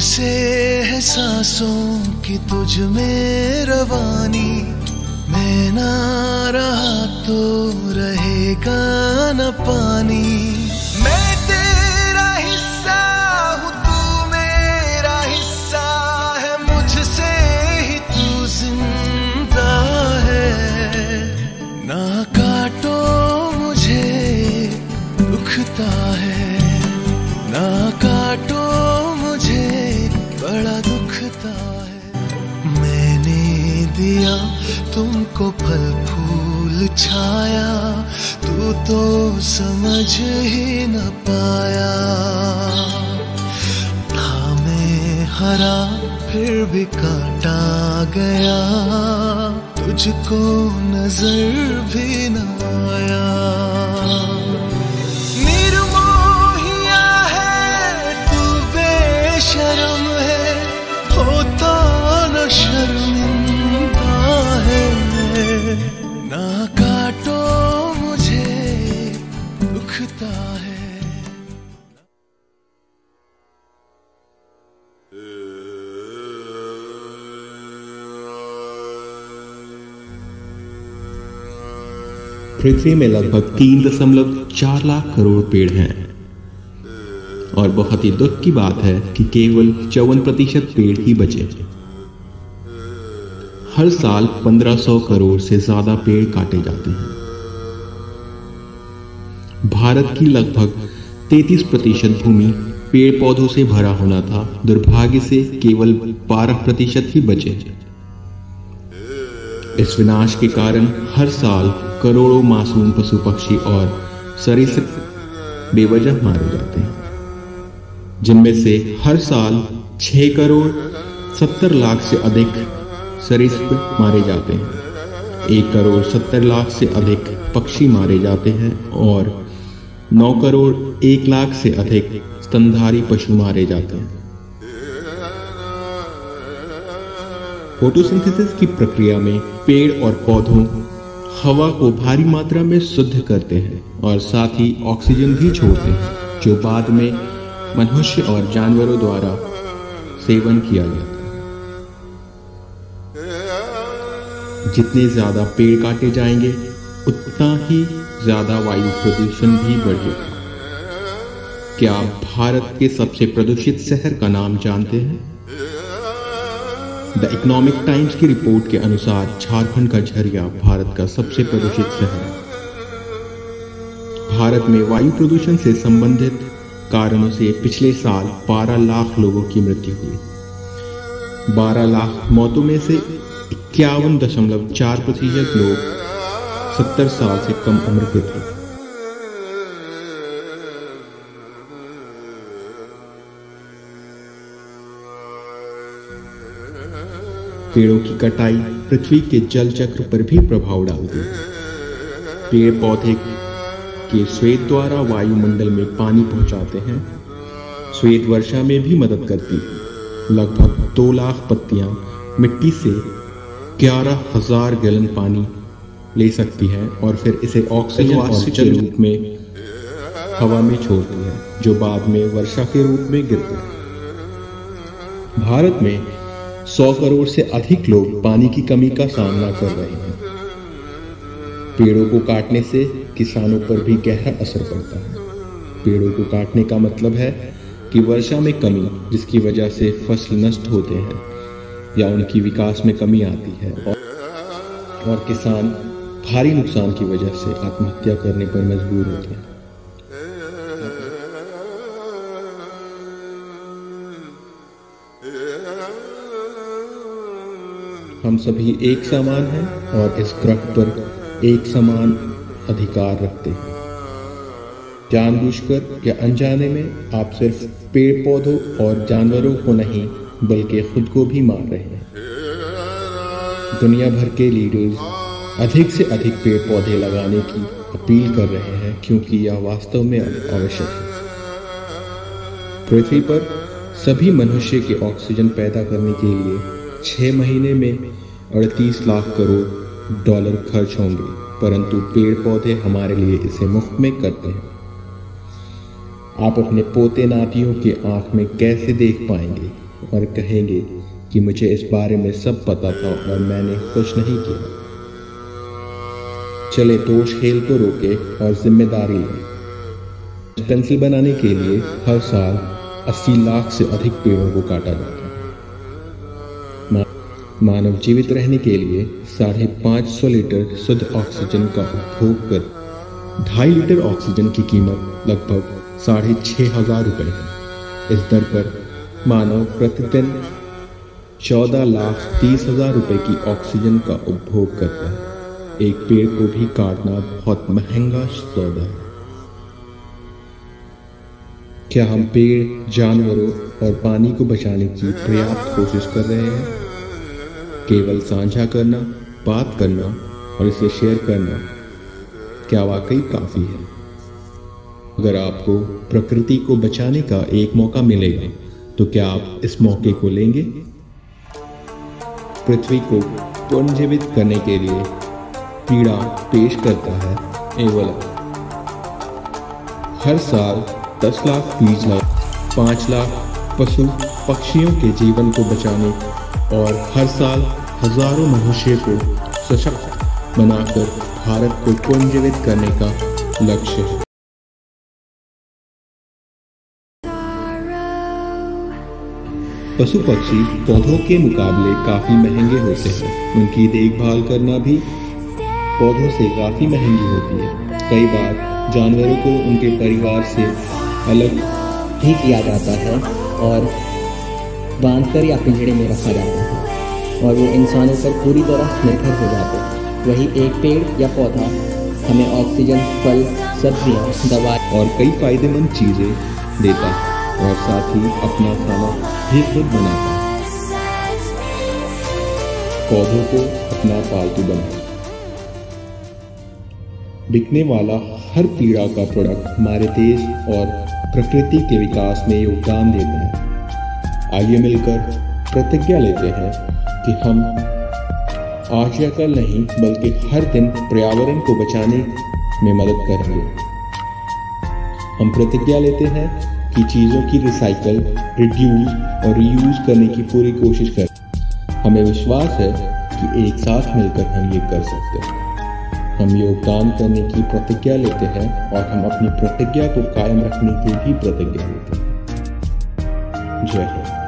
मुझसे है सांसों की तुझ में रवानी, मैं ना रहा तो रहेगा न पानी। मैं तेरा हिस्सा हूँ, तू मेरा हिस्सा है, मुझसे ही तू जिंदा है। ना काटो मुझे दुखता है, ना काटो मुझे बड़ा दुखता है। मैंने दिया तुमको फल फूल छाया, तू तो समझ ही न पाया। था मैं हरा फिर भी काटा गया, तुझको नजर भी न आया। निर्मोहिया है तू, बेशर्म है, होता न शर्मिंदा है। ना काटो मुझे दुखता है। पृथ्वी में लगभग 3.4 लाख करोड़ पेड़ हैं और बहुत ही दुख की बात है कि केवल 54% पेड़ ही बचे। हर साल 1500 करोड़ से ज्यादा पेड़ काटे जाते हैं। भारत की लगभग 33% भूमि पेड़ पौधों से भरा होना था, दुर्भाग्य से केवल 12% ही बचे। इस विनाश के कारण हर साल करोड़ों मासूम पशु पक्षी और सरीसृप बेवजह मारे जाते हैं, जिनमें से हर साल 6 करोड़ 70 लाख से अधिक सरीसृप मारे जाते हैं, 1 करोड़ 70 लाख से अधिक पक्षी मारे जाते हैं और 9 करोड़ 1 लाख से अधिक स्तनधारी पशु मारे जाते हैं। फोटोसिंथेसिस की प्रक्रिया में पेड़ और पौधों हवा को भारी मात्रा में शुद्ध करते हैं और साथ ही ऑक्सीजन भी छोड़ते हैं, जो बाद में मनुष्य और जानवरों द्वारा सेवन किया जाता है। जितने ज्यादा पेड़ काटे जाएंगे उतना ही ज्यादा वायु प्रदूषण भी बढ़ेगा। क्या आप भारत के सबसे प्रदूषित शहर का नाम जानते हैं? द इकोनॉमिक टाइम्स की रिपोर्ट के अनुसार झारखंड का झरिया भारत का सबसे प्रदूषित शहर है। भारत में वायु प्रदूषण से संबंधित कारणों से पिछले साल 12 लाख लोगों की मृत्यु हुई। 12 लाख मौतों में से 51.4% लोग 70 साल से कम उम्र के थे। पेड़ों की कटाई पृथ्वी के जल चक्र पर भी प्रभाव डालती है। पेड़ पौधे के श्वेत द्वारा वायुमंडल में पानी पहुंचाते हैं। श्वेत वर्षा में भी मदद करती है। लगभग 2 लाख पत्तियां मिट्टी से 11,000 गैलन पानी ले सकती है और फिर इसे ऑक्सीजन के रूप में हवा में छोड़ती है, जो बाद में वर्षा के रूप में गिरते हैं। भारत में 100 करोड़ से अधिक लोग पानी की कमी का सामना कर रहे हैं। पेड़ों को काटने से किसानों पर भी गहरा असर पड़ता है। पेड़ों को काटने का मतलब है कि वर्षा में कमी, जिसकी वजह से फसल नष्ट होते हैं या उनकी विकास में कमी आती है और किसान भारी नुकसान की वजह से आत्महत्या करने पर मजबूर होते हैं। हम सभी एक समान हैं और इस ग्रह पर एक समान अधिकार रखते हैं। जानबूझकर या अनजाने में आप सिर्फ पेड़ पौधों और जानवरों को नहीं बल्कि खुद को भी मार रहे हैं। दुनिया भर के लीडर्स अधिक से अधिक पेड़ पौधे लगाने की अपील कर रहे हैं क्योंकि यह वास्तव में आवश्यक है। पृथ्वी पर सभी मनुष्य के ऑक्सीजन पैदा करने के लिए 6 महीने में 38 लाख करोड़ डॉलर खर्च होंगे, परंतु पेड़ पौधे हमारे लिए इसे मुफ्त में करते हैं। आप अपने पोते नातियों के आंख में कैसे देख पाएंगे और कहेंगे कि मुझे इस बारे में सब पता था और मैंने कुछ नहीं किया। चले दोष खेल को रोके और जिम्मेदारी लें। पेंसिल बनाने के लिए हर साल 80 लाख से अधिक पेड़ों को काटा जाता है। मानव जीवित रहने के लिए 550 लीटर शुद्ध ऑक्सीजन का उपभोग कर 2.5 लीटर ऑक्सीजन की कीमत लगभग 6,500 रुपए है। इस दर पर मानव प्रतिदिन 14,30,000 रुपए की ऑक्सीजन का उपभोग करता है। एक पेड़ को भी काटना बहुत महंगा सौदा है। क्या हम पेड़, जानवरों और पानी को बचाने की पर्याप्त कोशिश कर रहे हैं? केवल साझा करना, बात करना और इसे शेयर करना क्या वाकई काफी है? अगर आपको प्रकृति को बचाने का एक मौका मिलेगा तो क्या आप इस मौके को लेंगे? पृथ्वी को पुनर्जीवित करने के लिए पीड़ा पेश करता है एवलक। हर साल 10 लाख बीज लगा 5 लाख पशु पक्षियों के जीवन को बचाने और हर साल हजारों मनुष्यों को सशक्त बनाकर भारत को पुनर्जीवित करने का लक्ष्य है। पशु पक्षी पौधों के मुकाबले काफी महंगे होते हैं। उनकी देखभाल करना भी पौधों से काफी महंगी होती है। कई बार जानवरों को उनके परिवार से अलग ही किया जाता है और बांधकर या पिंजड़े में रखा जाता है और वो इंसानों पर पूरी तरह निर्भर हो जाते हैं। वही एक पेड़ या पौधा हमें ऑक्सीजन, फल, सब्जियां, दवा और कई फायदेमंद चीजें देता है और साथ ही अपना खाना भी खुद बनाता है। पौधों को अपना पालतू बनाए। बिकने वाला हर पीड़ा का प्रोडक्ट हमारे देश और प्रकृति के विकास में योगदान देता है। आइए मिलकर प्रतिज्ञा लेते हैं कि हम आज या कल नहीं बल्कि हर दिन पर्यावरण को बचाने में मदद करेंगे। हम प्रतिज्ञा लेते हैं कि चीज़ों की रिसाइकल, रिड्यूस और रीयूज करने की पूरी कोशिश करें। हमें विश्वास है कि एक साथ मिलकर हम ये कर सकते हैं। हम योगदान करने की प्रतिज्ञा लेते हैं और हम अपनी प्रतिज्ञा को कायम रखने की भी प्रतिज्ञा लेते हैं। जय हिंद।